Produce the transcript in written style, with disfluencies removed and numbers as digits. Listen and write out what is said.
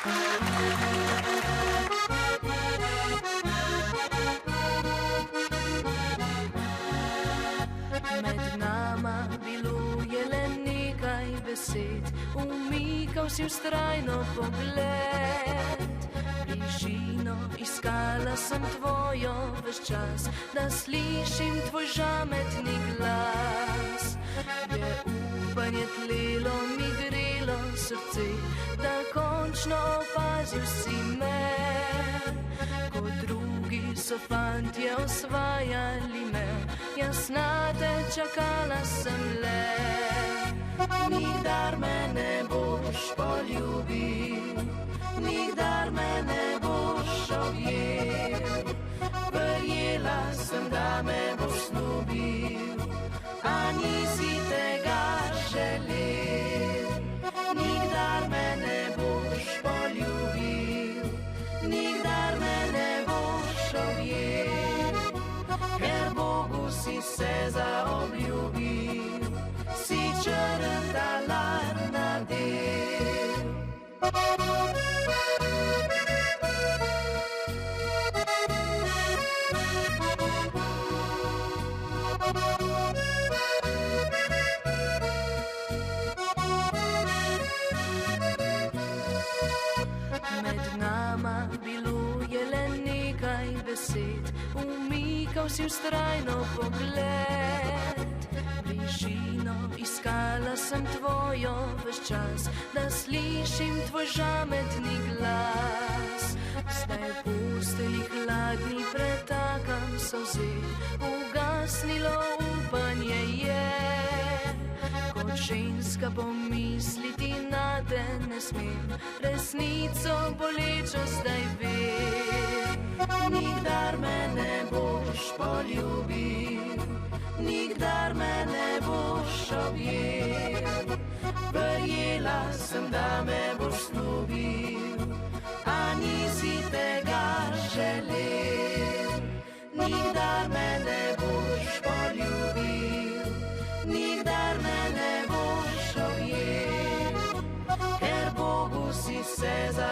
Med nama biluje le nekaj besed, umikal si vztrajno pogled. Bližino iskala sem tvojo ves čas, da slišim tvoj žametni glas. Je upanje tlelo mi grelo srce, da končno opazil si me. Ko drugi so fantje osvajali me, jaz na te čakala sem le. Nikdar me ne boš poljubil, nikdar me ne boš objel. Verjela sem, da me boš snubil, a nisi tega želel. Nikdar me ne boš poljubil, nikdar me ne boš objel. Ker Bogu si se zaobljubil, si črn talar nadel. Med nama biluje le nekaj besed, umikal si vztrajno pogled. Bližino iskala sem tvojo ves čas, da slišim tvoj žametni glas. Zdaj v postelji hladni pretakam solze, ugasnilo upanje je. Kot ženska pomisliti na te ne smem, resnico bolečo zdaj vem. Nikdar me ne boš poljubil, nikdar me ne boš objel. Verjela sem, da me boš snubil, a nisi tega želel. Nikdar me ne boš poljubil, nikdar me ne boš objel. Ker Bogu si se zaobljubil,